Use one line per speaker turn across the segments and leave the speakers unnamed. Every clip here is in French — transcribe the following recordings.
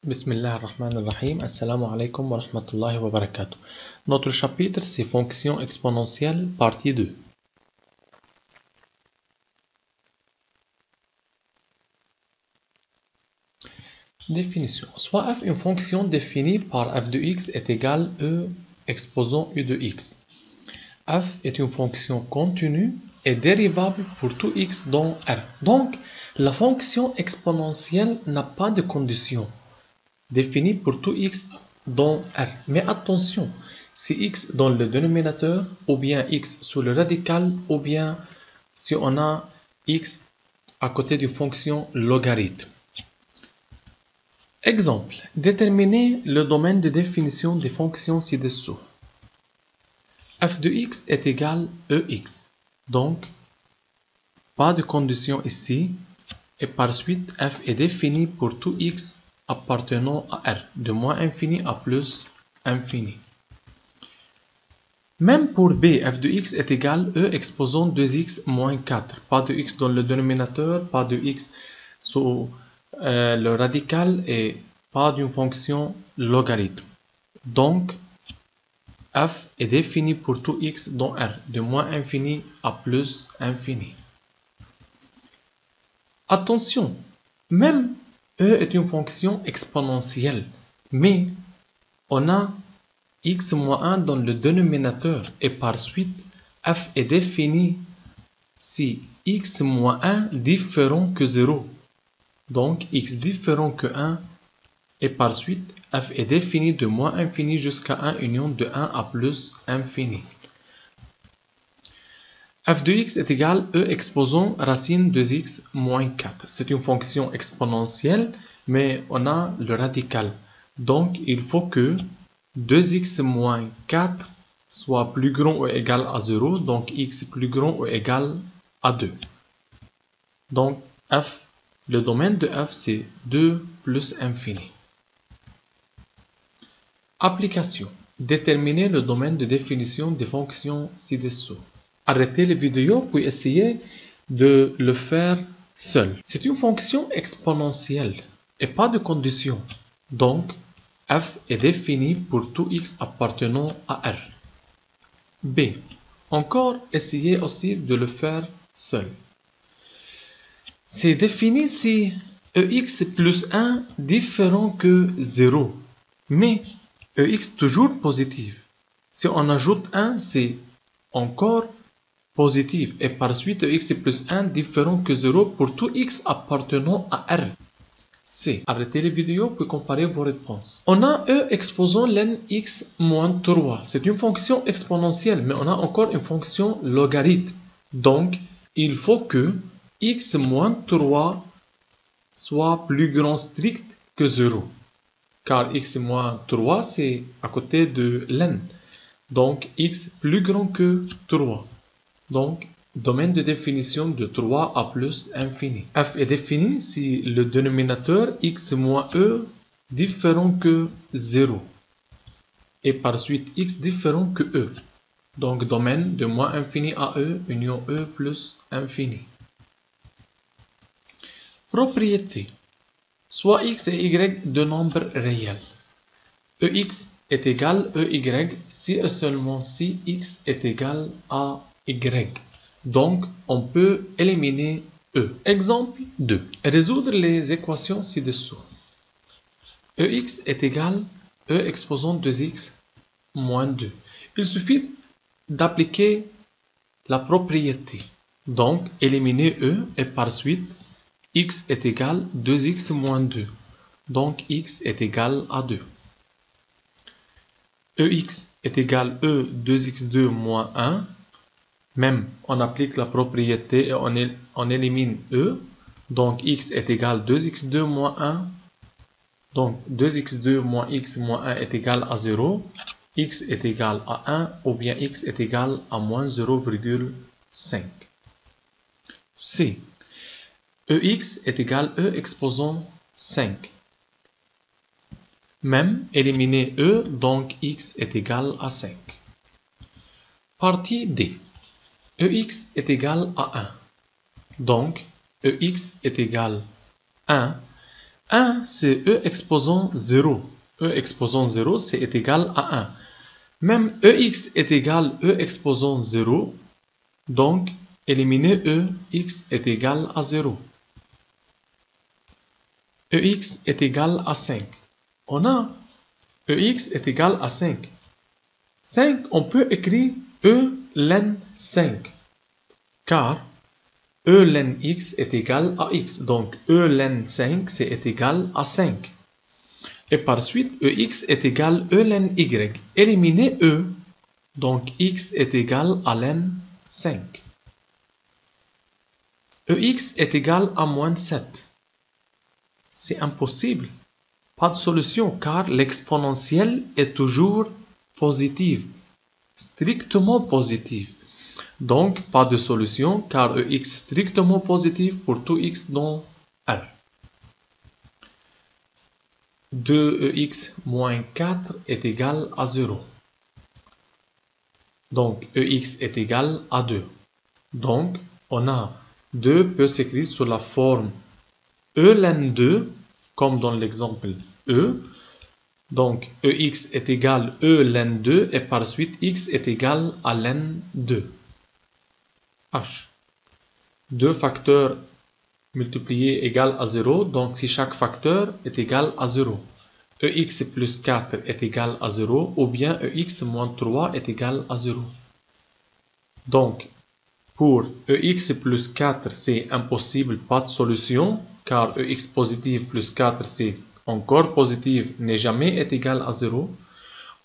Bismillah ar-Rahman ar-Rahim. Assalamu alaikum wa rahmatullahi wa barakatuh. Notre chapitre, c'est fonctions exponentielles, partie 2. Définition. Soit f, une fonction définie par f de x est égale e exposant u de x. F est une fonction continue et dérivable pour tout x dans R. Donc, la fonction exponentielle n'a pas de condition définie pour tout x dans R. Mais attention, si x dans le dénominateur, ou bien x sous le radical, ou bien si on a x à côté d'une fonction logarithme. Exemple, déterminer le domaine de définition des fonctions ci-dessous. F de x est égal ex. Donc, pas de condition ici. Et par suite, f est défini pour tout x appartenant à R, de moins infini à plus infini. Même pour b, f de x est égal e exposant 2x moins 4. Pas de x dans le dénominateur, pas de x sous le radical et pas d'une fonction logarithme. Donc, f est défini pour tout x dans R, de moins infini à plus infini. Attention, même e est une fonction exponentielle, mais on a x moins 1 dans le dénominateur et par suite, f est défini si x moins 1 différent que 0. Donc, x différent que 1 et par suite, f est défini de moins infini jusqu'à 1 union de 1 à plus infini. F de x est égal e exposant racine de x moins 4. C'est une fonction exponentielle, mais on a le radical. Donc, il faut que 2x moins 4 soit plus grand ou égal à 0. Donc, x plus grand ou égal à 2. Donc, f, le domaine de f, c'est 2 plus infini. Application. Déterminer le domaine de définition des fonctions ci-dessous. Arrêtez les vidéos puis essayez de le faire seul. C'est une fonction exponentielle et pas de condition. Donc, f est défini pour tout x appartenant à R. B. Encore, essayez aussi de le faire seul. C'est défini si ex plus 1 différent que 0. Mais ex toujours positif. Si on ajoute 1, c'est encore positif. Et par suite, ex plus 1 différent que 0 pour tout x appartenant à R. C. Arrêtez les vidéos puis comparez vos réponses. On a e exposant len x moins 3. C'est une fonction exponentielle, mais on a encore une fonction logarithme. Donc, il faut que x moins 3 soit plus grand strict que 0. Car x moins 3, c'est à côté de len. Donc, x plus grand que 3. Donc, domaine de définition de 3 à plus infini. F est défini si le dénominateur x moins e différent que 0. Et par suite, x différent que e. Donc, domaine de moins infini à e, union e plus infini. Propriété. Soit x et y de nombres réels. Ex est égal ey si et seulement si x est égal à y. Donc, on peut éliminer e. Exemple 2. Résoudre les équations ci-dessous. Ex est égal e exposant 2x moins 2. Il suffit d'appliquer la propriété. Donc, éliminer e et par suite, x est égal 2x moins 2. Donc, x est égal à 2. Ex est égal e 2x2 moins 1. Même, on applique la propriété et on élimine e. Donc, x est égal 2x2 moins 1. Donc, 2x2 moins x moins 1 est égal à 0. X est égal à 1 ou bien x est égal à moins 0,5. C. Ex est égal e exposant 5. Même, éliminer e, donc x est égal à 5. Partie D. Ex est égal à 1. Donc, ex est égal à 1. 1, c'est E exposant 0. E exposant 0, c'est égal à 1. Même EX est égal E exposant 0. Donc, éliminer E, X est égal à 0. EX est égal à 5. On a EX est égal à 5. 5, on peut écrire E ln 5. Car E ln X est égal à X. Donc, E ln 5, c'est égal à 5. Et par suite, EX est égal à E ln Y. Éliminer E, donc X est égal à ln 5. EX est égal à moins 7. C'est impossible. Pas de solution car l'exponentielle est toujours positive. Strictement positive. Donc, pas de solution car EX est strictement positif pour tout X dans R. 2EX moins 4 est égal à 0. Donc, EX est égal à 2. Donc, on a 2 peut s'écrire sous la forme E ln 2, comme dans l'exemple E. Donc, EX est égal à E ln 2 et par suite, X est égal à ln 2. H. 2 facteurs multipliés égale à 0. Donc, si chaque facteur est égal à 0. EX plus 4 est égal à 0 ou bien EX moins 3 est égal à 0. Donc, pour EX plus 4, c'est impossible, pas de solution, car EX positif plus 4, c'est encore positif, n'est jamais est égal à 0.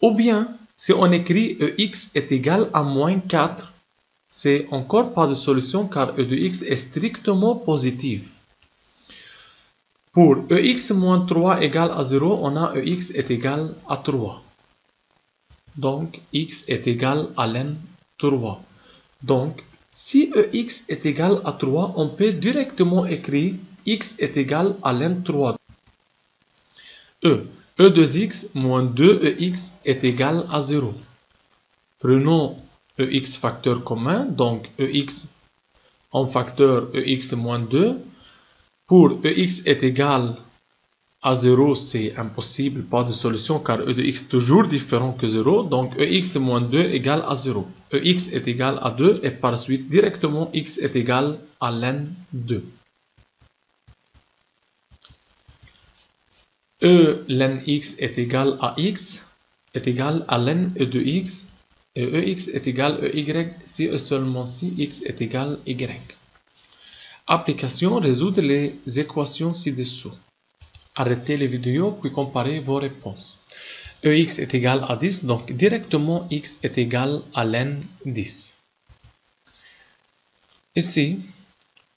Ou bien, si on écrit EX est égal à moins 4, c'est encore pas de solution, car E de X est strictement positif. Pour EX moins 3 égale à 0, on a EX est égal à 3. Donc, X est égal à ln 3. Donc, si EX est égal à 3, on peut directement écrire X est égal à ln 3. E de X moins 2EX est égal à 0. Prenons EX facteur commun, donc EX en facteur EX moins 2. Pour EX est égal à 0, c'est impossible, pas de solution car E de X est toujours différent que 0. Donc EX moins 2 égale à 0. EX est égal à 2 et par suite directement X est égal à ln 2. E ln X est égal à X est égal à ln E de X et EX est égal à Y si et seulement si X est égal à Y. Application, résoudre les équations ci-dessous. Arrêtez les vidéos puis comparez vos réponses. EX est égal à 10, donc directement X est égal à ln 10. Ici,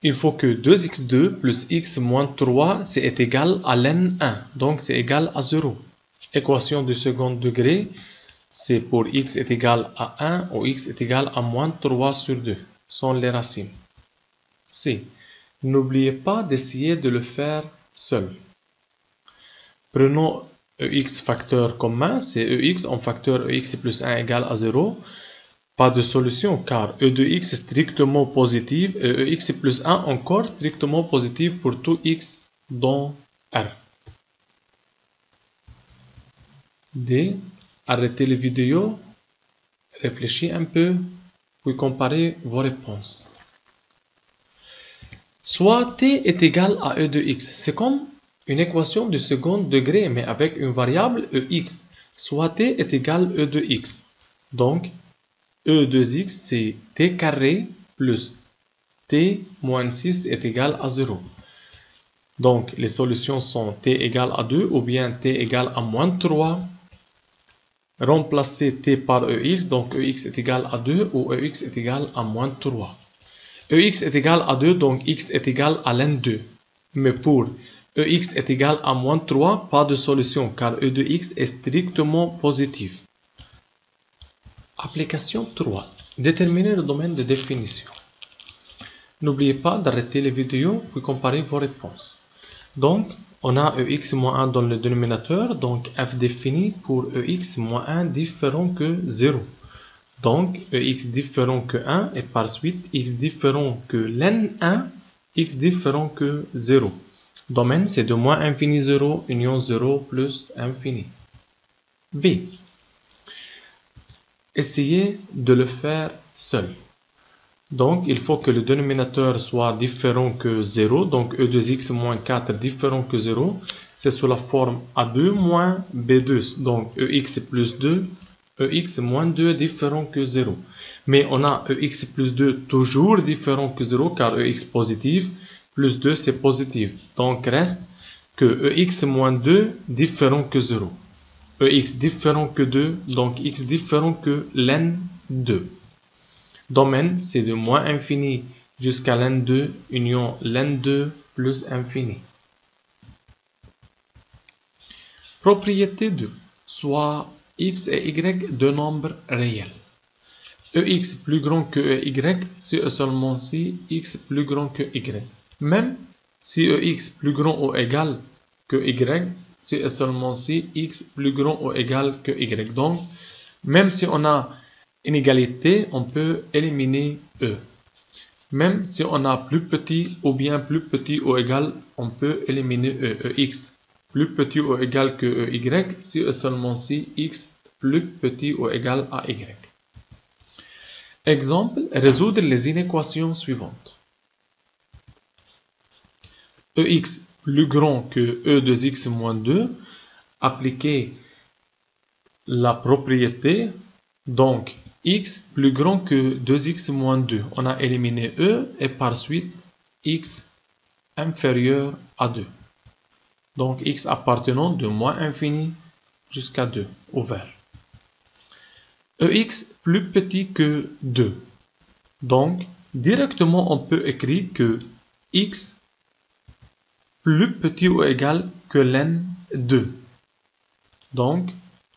il faut que 2x2 plus x moins 3 c'est égal à ln 1, donc c'est égal à 0. Équation du second degré, c'est pour x est égal à 1 ou x est égal à moins 3 sur 2, sont les racines. C. N'oubliez pas d'essayer de le faire seul. Prenons EX facteur commun, c'est EX en facteur EX plus 1 égale à 0. Pas de solution car E de X est strictement positif et EX plus 1 encore strictement positif pour tout X dans R. D. Arrêtez les vidéos, réfléchissez un peu, puis comparez vos réponses. Soit T est égal à E de X. C'est comme une équation du second degré, mais avec une variable EX. Soit T est égal à E de X. Donc, E de X, c'est T carré plus T moins 6 est égal à 0. Donc, les solutions sont T égale à 2 ou bien T égale à moins 3. Remplacez T par EX, donc EX est égal à 2 ou EX est égal à moins 3. EX est égal à 2, donc X est égal à ln 2. Mais pour EX est égal à moins 3, pas de solution car E de X est strictement positif. Application 3. Déterminer le domaine de définition. N'oubliez pas d'arrêter les vidéos puis comparer vos réponses. Donc, on a EX moins 1 dans le dénominateur, donc f défini pour EX moins 1 différent que 0. Donc, EX différent que 1 et par suite X différent que ln 1, X différent que 0. Domaine, c'est de moins infini 0, union 0 plus infini. B. Essayez de le faire seul. Donc, il faut que le dénominateur soit différent que 0. Donc, e de x moins 4 différent que 0. C'est sous la forme a2 moins b2. Donc, ex plus 2, ex moins 2 différent que 0. Mais on a ex plus 2 toujours différent que 0 car ex positif plus 2 c'est positif. Donc, reste que ex moins 2 différent que 0. Ex différent que 2, donc x différent que len 2. Domaine, c'est de moins infini jusqu'à len 2, union len 2 plus infini. Propriété 2. Soit x et y deux nombres réels. Ex plus grand que ey, si et seulement si x plus grand que y. Même si ex plus grand ou égal que y, si et seulement si x plus grand ou égal que y. Donc, même si on a une égalité, on peut éliminer e. Même si on a plus petit ou bien plus petit ou égal, on peut éliminer e. Ex plus petit ou égal que y, si et seulement si x plus petit ou égal à y. Exemple, résoudre les inéquations suivantes. Ex plus grand que e de x moins 2, appliquer la propriété, donc x plus grand que 2x moins 2. On a éliminé e et par suite x inférieur à 2. Donc x appartenant de moins infini jusqu'à 2, ouvert. Ex plus petit que 2. Donc, directement on peut écrire que x plus petit ou égal que len 2. Donc,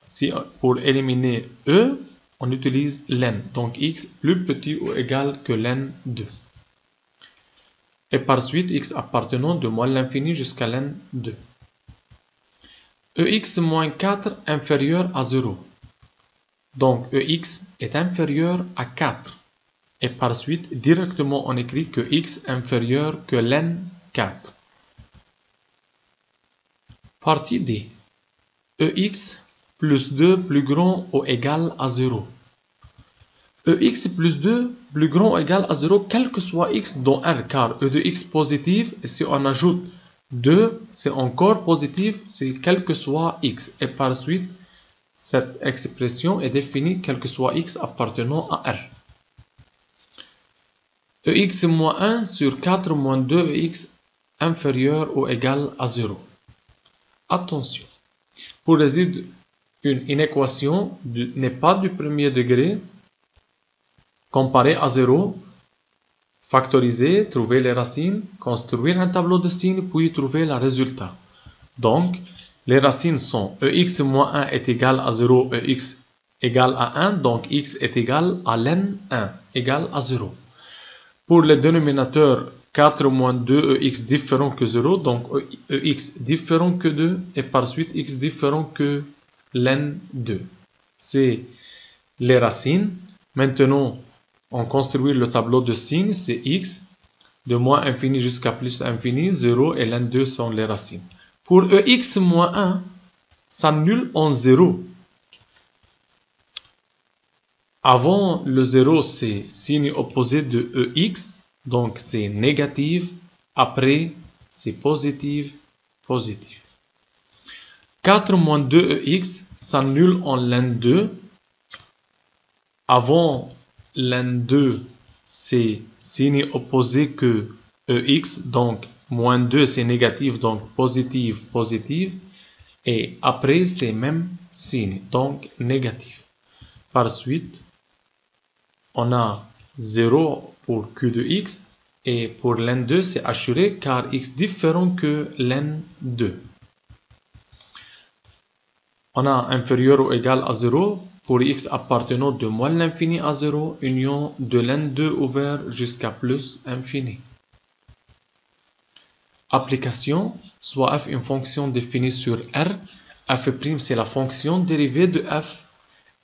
si pour éliminer e, on utilise len. Donc, x plus petit ou égal que len 2. Et par suite, x appartenant de moins l'infini jusqu'à len 2. Ex moins 4 inférieur à 0. Donc, ex est inférieur à 4. Et par suite, directement, on écrit que x inférieur que len 4. Partie D. Ex plus 2 plus grand ou égal à 0. Ex plus 2 plus grand ou égal à 0, quel que soit x dans R, car e de x positif, et si on ajoute 2, c'est encore positif, c'est quel que soit x. Et par suite, cette expression est définie quel que soit x appartenant à R. Ex moins 1 sur 4 moins 2 ex inférieur ou égal à 0. Attention, pour résoudre une inéquation n'est pas du premier degré, comparer à 0, factoriser, trouver les racines, construire un tableau de signes, puis trouver le résultat. Donc, les racines sont ex moins 1 est égal à 0, ex égal à 1, donc x est égal à len 1, égal à 0. Pour le dénominateur, 4 moins 2 ex différent que 0, donc ex différent que 2, et par suite x différent que len 2. C'est les racines. Maintenant, on construit le tableau de signes, c'est x, de moins infini jusqu'à plus infini, 0 et len 2 sont les racines. Pour ex moins 1, s'annule en 0. Avant le 0, c'est signe opposé de ex, donc c'est négatif. Après, c'est positif, positif. 4 moins 2ex s'annule en len 2. Avant len 2, c'est signe opposé que ex, donc moins 2 c'est négatif, donc positif, positif. Et après, c'est même signe, donc négatif. Par suite, on a 0 pour q de x et pour len 2 c'est assuré car x différent que len 2. On a inférieur ou égal à 0 pour x appartenant de moins l'infini à 0, union de len 2 ouvert jusqu'à plus infini. Application, soit f une fonction définie sur R, f' c'est la fonction dérivée de f.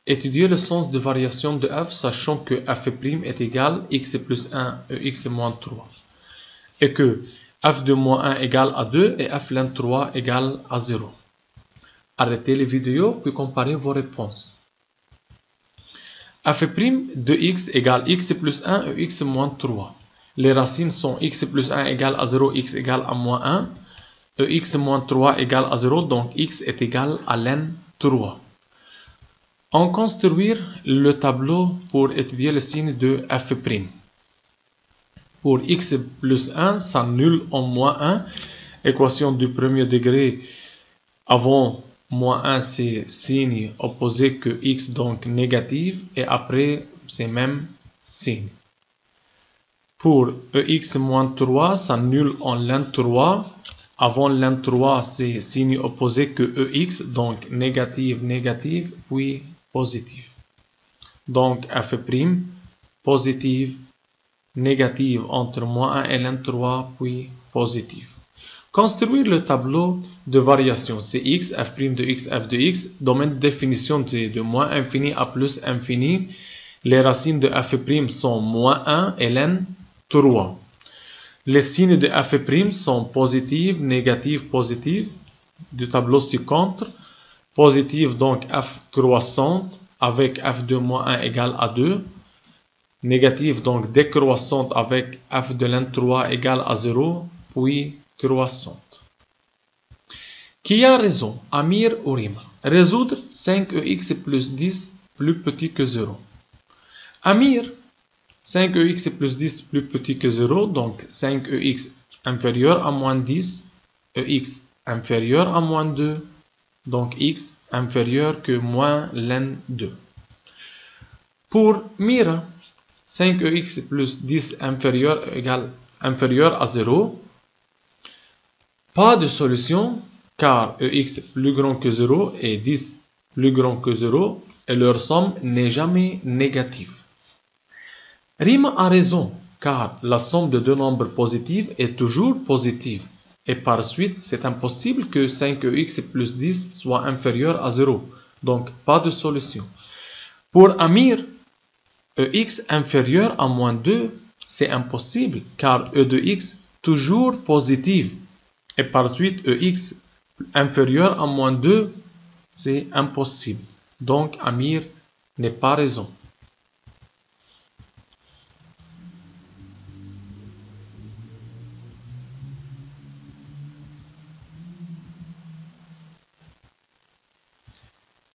Étudier le sens de variation de f, sachant que f' est égal x plus 1 ex moins 3. Et que f de moins 1 égale à 2 et f ln 3 égale à 0. Arrêtez les vidéos puis comparez vos réponses. f' de x égale x plus 1 et x moins 3. Les racines sont x plus 1 égale à 0, x égale à moins 1. Et x moins 3 égale à 0, donc x est égal à ln 3. On construire le tableau pour étudier le signe de f'. Pour x plus 1 s'annule en moins 1. Équation du premier degré avant moins 1 c'est signe opposé que x, donc négatif, et après c'est même signe. Pour ex moins 3 s'annule en ln 3. Avant ln 3 c'est signe opposé que ex, donc négatif, négatif, puis positif. Donc f' positive, négative entre moins 1 et ln 3, puis positive. Construire le tableau de variation Cx, f' de x, f de x, domaine de définition de moins infini à plus infini. Les racines de f' sont moins 1 et ln 3. Les signes de f' sont positifs, négatifs, positifs. Du tableau ci-contre. Positive donc f croissante avec f de moins 1 égale à 2. Négative donc décroissante avec f de ln 3 égale à 0. Puis croissante. Qui a raison, Amir ou Rima? Résoudre 5ex plus 10 plus petit que 0. Amir, 5ex plus 10 plus petit que 0, donc 5ex inférieur à moins 10, ex inférieur à moins 2, donc x inférieur que moins ln 2. Pour Mira, 5ex plus 10 inférieur à 0, pas de solution car ex plus grand que 0 et 10 plus grand que 0 et leur somme n'est jamais négative. Rima a raison car la somme de deux nombres positifs est toujours positive et par suite c'est impossible que 5ex plus 10 soit inférieur à 0, donc pas de solution. Pour Amir, ex inférieur à moins 2 c'est impossible car e de x toujours positive et par suite ex inférieur à moins 2 c'est impossible, donc Amir n'est pas raison.